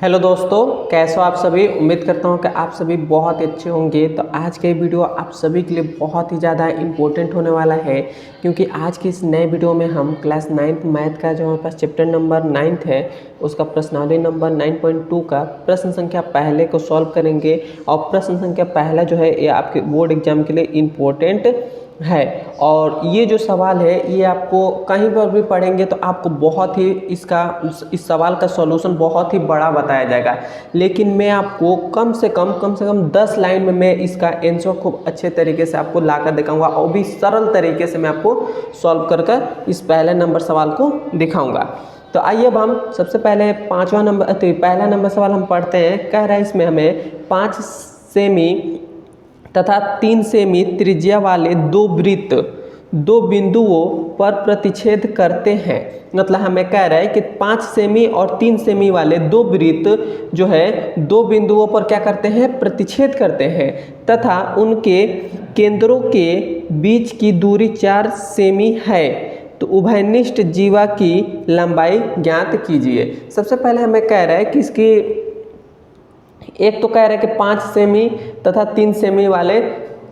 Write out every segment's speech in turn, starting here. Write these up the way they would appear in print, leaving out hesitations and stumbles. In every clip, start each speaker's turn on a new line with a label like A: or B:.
A: Hello दोस्तों, कैसे हो आप सभी। उम्मीद करता हूँ कि आप सभी बहुत अच्छे होंगे। तो आज का ये वीडियो आप सभी के लिए बहुत ही ज़्यादा इम्पोर्टेंट होने वाला है, क्योंकि आज की इस नए वीडियो में हम क्लास 9th मैथ का जो हमारे पास चैप्टर नंबर 9th है उसका प्रश्नावली नंबर 9.2 का प्रश्न संख्या पहले को सॉल्व करेंगे। और प्रश्न संख्या पहला जो है ये आपके बोर्ड एग्जाम के लिए इम्पोर्टेंट है। और ये जो सवाल है ये आपको कहीं पर भी पढ़ेंगे तो आपको बहुत ही इस सवाल का सॉल्यूशन बहुत ही बड़ा बताया जाएगा, लेकिन मैं आपको कम से कम 10 लाइन में मैं इसका आंसर खूब अच्छे तरीके से आपको ला कर दिखाऊंगा और भी सरल तरीके से मैं आपको सॉल्व कर इस पहले नंबर सवाल को दिखाऊंगा। तो आइए अब हम सबसे पहले पहला नंबर सवाल हम पढ़ते हैं। कह रहा है इसमें हमें 5 सेमी तथा 3 सेमी त्रिज्या वाले दो वृत्त दो बिंदुओं पर प्रतिच्छेद करते हैं। मतलब हमें कह रहा है कि 5 सेमी और 3 सेमी वाले दो वृत्त जो है दो बिंदुओं पर क्या करते हैं, प्रतिच्छेद करते हैं तथा उनके केंद्रों के बीच की दूरी 4 सेमी है। तो उभयनिष्ठ जीवा की लंबाई ज्ञात कीजिए। सबसे पहले हमें कह रहा है कि इसकी एक तो कह रहा है कि 5 सेमी तथा 3 सेमी वाले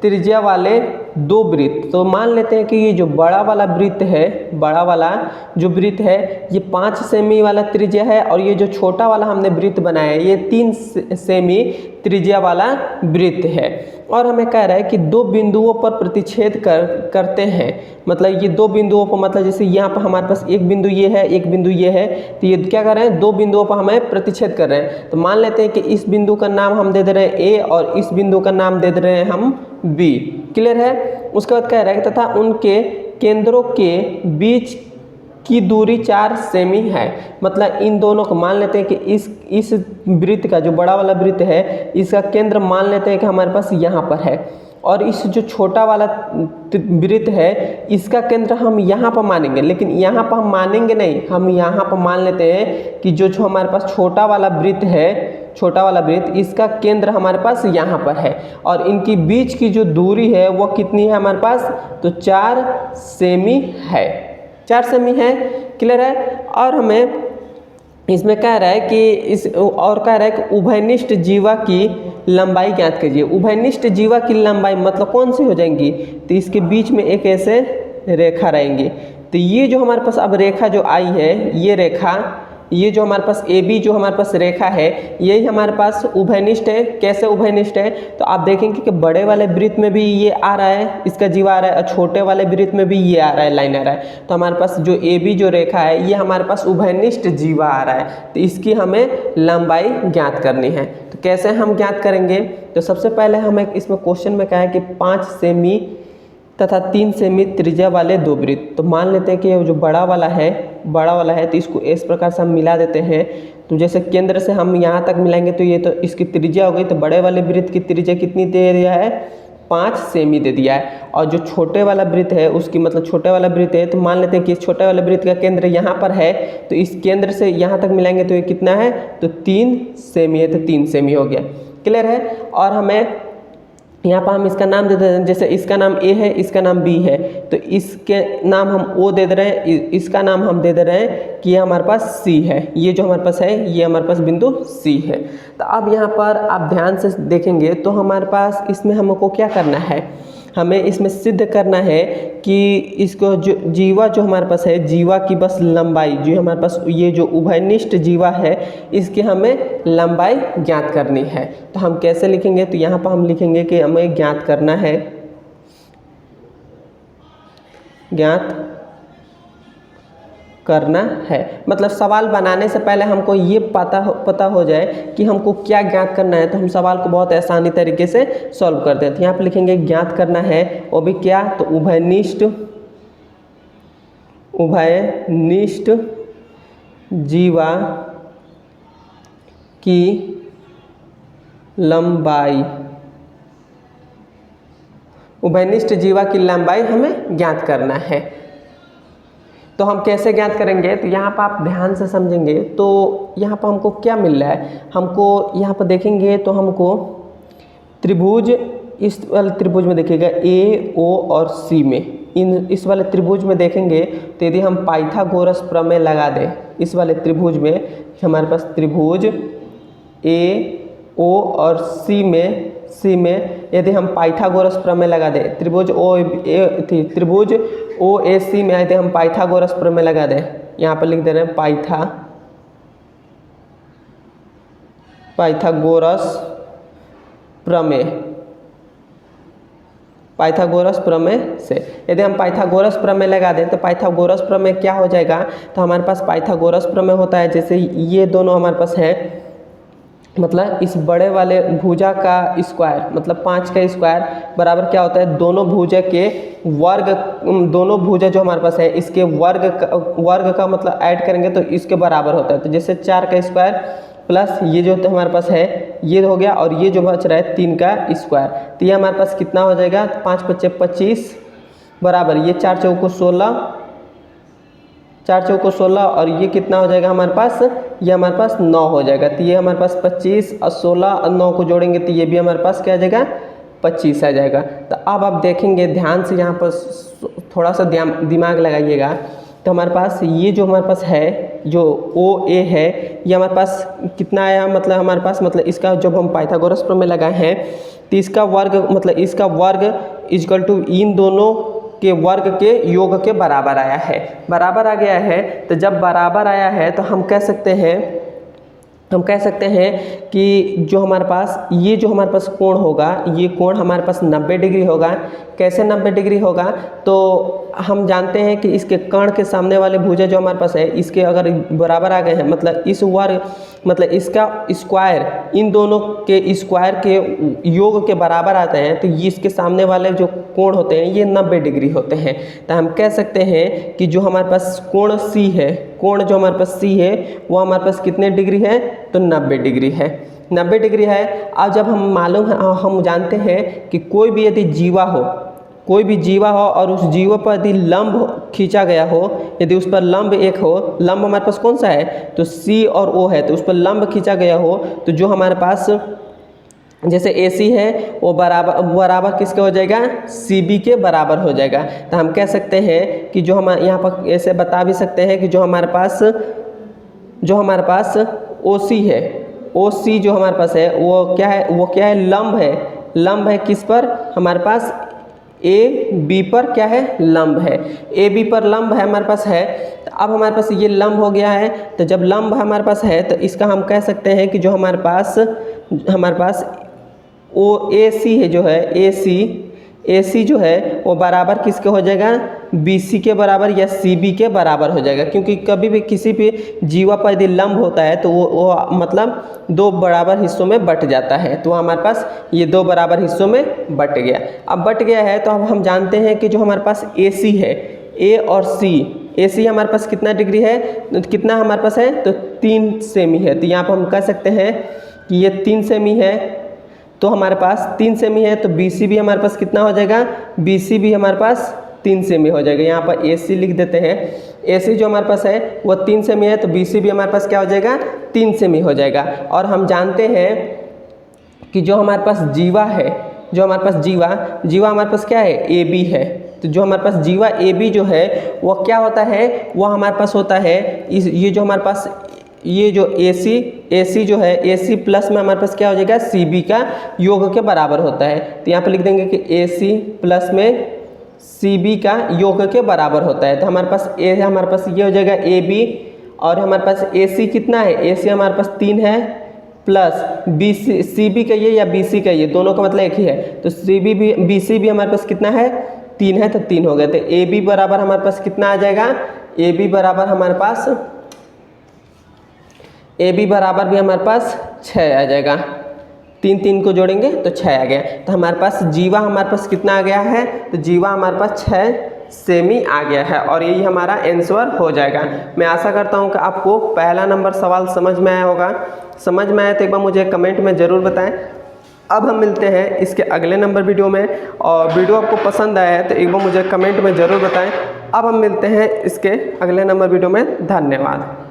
A: त्रिज्या वाले दो वृत्त। तो मान लेते हैं कि ये जो बड़ा वाला वृत्त है, बड़ा वाला जो वृत्त है ये 5 सेमी वाला त्रिज्या है, और ये जो छोटा वाला हमने वृत्त बनाया है ये 3 सेमी त्रिज्या वाला वृत्त है। और हमें कह रहा है कि दो बिंदुओं पर प्रतिच्छेद करते हैं। मतलब ये दो बिंदुओं पर, मतलब जैसे यहाँ पर हमारे पास एक बिंदु ये है, एक बिंदु ये है, तो ये क्या कर रहे हैं, दो बिंदुओं पर हमें प्रतिच्छेद कर रहे हैं। तो मान लेते हैं कि इस बिंदु का नाम हम दे दे रहे हैं ए और इस बिंदु का नाम दे दे रहे हैं हम बी। क्लियर है। उसके बाद कह रहा है तथा उनके केंद्रों के बीच की दूरी 4 सेमी है। मतलब इन दोनों को मान लेते हैं कि इस वृत्त का जो बड़ा वाला वृत्त है इसका केंद्र मान लेते हैं कि हमारे पास यहाँ पर है, और इस जो छोटा वाला वृत्त है इसका केंद्र हम यहाँ पर मानेंगे, लेकिन यहाँ पर हम मानेंगे नहीं, हम यहाँ पर मान लेते हैं कि जो हमारे पास छोटा वाला वृत्त है, छोटा वाला वृत्त इसका केंद्र हमारे पास यहाँ पर है, और इनकी बीच की जो दूरी है वो कितनी है हमारे पास, तो 4 सेमी है। 4 सेमी है। क्लियर है। और हमें इसमें कह रहा है कि कह रहा है कि उभयनिष्ठ जीवा की लंबाई ज्ञात कीजिए। उभयनिष्ठ जीवा की लंबाई मतलब कौन सी हो जाएंगी, तो इसके बीच में एक ऐसे रेखा रहेंगी। तो ये जो हमारे पास अब रेखा जो आई है, ये रेखा, ये जो हमारे पास ए बी जो हमारे पास रेखा है यही हमारे पास उभयनिष्ठ है। कैसे उभयनिष्ठ है, तो आप देखेंगे कि बड़े वाले वृत्त में भी ये आ रहा है, इसका जीवा आ रहा है, और छोटे वाले वृत्त में भी ये आ रहा है, लाइन आ रहा है। तो हमारे पास जो ए बी जो रेखा है ये हमारे पास उभयनिष्ठ जीवा आ रहा है, तो इसकी हमें लंबाई ज्ञात करनी है। तो कैसे हम ज्ञात करेंगे, तो सबसे पहले हमें इसमें क्वेश्चन में कहा है कि 5 सेमी तथा 3 सेमी त्रिज्या वाले दो वृत्त। तो मान लेते हैं कि जो बड़ा वाला है तो इसको इस प्रकार से हम मिला देते हैं। तो जैसे केंद्र से हम यहाँ तक मिलाएंगे तो ये तो इसकी त्रिज्या हो गई, तो बड़े वाले वृत्त की त्रिज्या कितनी दे दिया है, 5 सेमी दे दिया है। और जो छोटे वाला वृत्त है उसकी, मतलब छोटे वाला वृत्त है तो मान लेते हैं कि इस छोटे वाले वृत्त का केंद्र यहाँ पर है, तो इस केंद्र से यहाँ तक मिलाएंगे तो ये कितना है, तो 3 सेमी है, तो 3 सेमी हो गया। क्लियर है। और हमें यहाँ पर हम इसका नाम दे देते हैं, जैसे इसका नाम ए है, इसका नाम बी है, तो इसके नाम हम ओ दे दे रहे हैं, इसका नाम हम दे दे रहे हैं कि ये हमारे पास सी है। ये जो हमारे पास है ये हमारे पास बिंदु सी है। तो अब यहाँ पर आप ध्यान से देखेंगे तो हमारे पास इसमें हमको क्या करना है, हमें इसमें सिद्ध करना है कि इसको जो जीवा जो हमारे पास है, जीवा की बस लंबाई जो हमारे पास, ये जो उभयनिष्ठ जीवा है इसकी हमें लंबाई ज्ञात करनी है। तो हम कैसे लिखेंगे, तो यहाँ पर हम लिखेंगे कि हमें ज्ञात करना है, ज्ञात करना है। मतलब सवाल बनाने से पहले हमको ये पता हो जाए कि हमको क्या ज्ञात करना है, तो हम सवाल को बहुत आसानी तरीके से सॉल्व करते हैं। तो यहाँ पे लिखेंगे ज्ञात करना है, वो भी क्या, तो उभयनिष्ठ जीवा की लंबाई, उभयनिष्ठ जीवा की लंबाई हमें ज्ञात करना है। तो हम कैसे ज्ञात करेंगे, तो यहाँ पर आप ध्यान से समझेंगे तो यहाँ पर हमको क्या मिल रहा है, हमको यहाँ पर देखेंगे तो हमको त्रिभुज, इस वाले त्रिभुज में देखिएगा ए ओ और सी में, इस वाले त्रिभुज में देखेंगे तो यदि हम पाइथागोरस प्रमेय लगा दें इस वाले त्रिभुज में, हमारे पास त्रिभुज ए, ओ और सी में यदि हम पाइथागोरस प्रमेय लगा दें, त्रिभुज ओ ए सी में यदि हम पाइथागोरस प्रमेय लगा दें, यहाँ पर लिख दे रहे हैं पाइथागोरस प्रमेय से यदि हम पाइथागोरस प्रमेय लगा दें तो पाइथागोरस प्रमेय क्या हो जाएगा, तो हमारे पास पाइथागोरस प्रमेय होता है, जैसे ये दोनों हमारे पास है, मतलब इस बड़े वाले भुजा का स्क्वायर मतलब 5 का स्क्वायर बराबर क्या होता है, दोनों भुजा के वर्ग, दोनों भुजा जो हमारे पास है इसके वर्ग का मतलब ऐड करेंगे तो इसके बराबर होता है। तो जैसे 4 का स्क्वायर प्लस ये जो तो हमारे पास है ये हो गया, और ये जो बच रहा है 3 का स्क्वायर, तो ये हमारे पास कितना हो जाएगा, 5 × 5 = 25 बराबर ये 4 चौको 16 और ये कितना हो जाएगा हमारे पास, ये हमारे पास 9 हो जाएगा। तो ये हमारे पास 25 और 16 और 9 को जोड़ेंगे तो ये भी हमारे पास क्या आ जाएगा, 25 आ जाएगा। तो अब आप देखेंगे ध्यान से, यहाँ पर थोड़ा सा दिमाग लगाइएगा, तो हमारे पास ये जो हमारे पास है जो ओ ए है ये हमारे पास कितना आया, मतलब हमारे पास मतलब इसका जब हम पाइथागोरस प्रमेय लगाए हैं तो इसका वर्ग मतलब इसका वर्ग इक्वल टू इन दोनों के वर्ग के योग के बराबर आया है, बराबर आ गया है। तो जब बराबर आया है तो हम कह सकते हैं कि जो हमारे पास ये जो हमारे पास कोण होगा, ये कोण हमारे पास 90 डिग्री होगा। कैसे 90 डिग्री होगा, तो हम जानते हैं कि इसके कर्ण के सामने वाले भुजा जो हमारे पास है इसके अगर बराबर आ गए हैं, मतलब इस वर्ग मतलब इसका स्क्वायर इन दोनों के स्क्वायर के योग के बराबर आते हैं, तो ये इसके सामने वाले जो कोण होते हैं ये 90 डिग्री होते हैं। तो हम कह सकते हैं कि जो हमारे पास कोण सी है, कोण जो हमारे पास सी है वो हमारे पास कितने डिग्री है, तो 90 डिग्री है, 90 डिग्री है। अब जब हम जानते हैं कि कोई भी यदि जीवा हो और उस जीवा पर यदि लंब खींचा गया हो, यदि उस पर लंब एक हो, लंब हमारे पास कौन सा है, तो सी और ओ है, तो उस पर लंब खींचा गया हो, तो जो हमारे पास जैसे AC है वो बराबर किसके हो जाएगा, CB के बराबर हो जाएगा। तो हम कह सकते हैं कि जो हम यहाँ पर ऐसे बता भी सकते हैं कि जो हमारे पास OC है, OC जो हमारे पास है वो क्या है, लंब है किस पर, हमारे पास AB पर क्या है, लंब है, AB पर लंब है हमारे पास है। तो अब हमारे पास ये लंब हो गया है, तो जब लंब हमारे पास है तो इसका हम कह सकते हैं कि जो हमारे पास AC है जो है AC जो है वो बराबर किसके हो जाएगा, BC के बराबर या CB के बराबर हो जाएगा। क्योंकि कभी भी किसी भी जीवा पर यदि लंब होता है तो वो मतलब 2 बराबर हिस्सों में बट जाता है, तो हमारे पास ये 2 बराबर हिस्सों में बट गया। अब बट गया है तो अब हम जानते हैं कि जो हमारे पास AC है, A और C, AC हमारे पास कितना डिग्री है, कितना हमारे पास है, तो 3 सेमी है। तो यहाँ पर हम कह सकते हैं कि ये 3 सेमी है, तो हमारे पास 3 सेमी है, तो BC भी हमारे पास कितना हो जाएगा, BC भी हमारे पास 3 सेमी हो जाएगा। यहाँ पर AC लिख देते हैं, AC जो हमारे पास है वो 3 सेमी है, तो BC भी हमारे पास क्या हो जाएगा, 3 सेमी हो जाएगा। और हम जानते हैं कि जो हमारे पास जीवा है, जो हमारे पास जीवा हमारे पास क्या है, AB है। तो जो हमारे पास जीवा AB जो है वो क्या होता है, वो हमारे पास होता है ये जो हमारे पास ये जो AC जो है AC प्लस में हमारे पास क्या हो जाएगा, CB का योग के बराबर होता है। तो यहाँ पर लिख देंगे कि AC प्लस में CB का योग के बराबर होता है। तो हमारे पास ये हो जाएगा AB, और हमारे पास AC कितना है, AC हमारे पास 3 है, प्लस CB का ये या BC का ये, दोनों का मतलब एक ही है, तो BC भी हमारे पास कितना है, 3 है, तो 3 हो गए। तो AB बराबर हमारे पास कितना आ जाएगा, AB बराबर भी हमारे पास 6 आ जाएगा। 3 को जोड़ेंगे तो 6 आ गया। तो हमारे पास जीवा हमारे पास कितना आ गया है, तो जीवा हमारे पास 6 सेमी आ गया है, और यही हमारा आंसर हो जाएगा। मैं आशा करता हूँ कि आपको पहला नंबर सवाल समझ में आया होगा। समझ में आया तो एक बार मुझे कमेंट में ज़रूर बताएं। अब हम मिलते हैं इसके अगले नंबर वीडियो में, और वीडियो आपको पसंद आया है तो एक बार मुझे कमेंट में ज़रूर बताएं। अब हम मिलते हैं इसके अगले नंबर वीडियो में। धन्यवाद।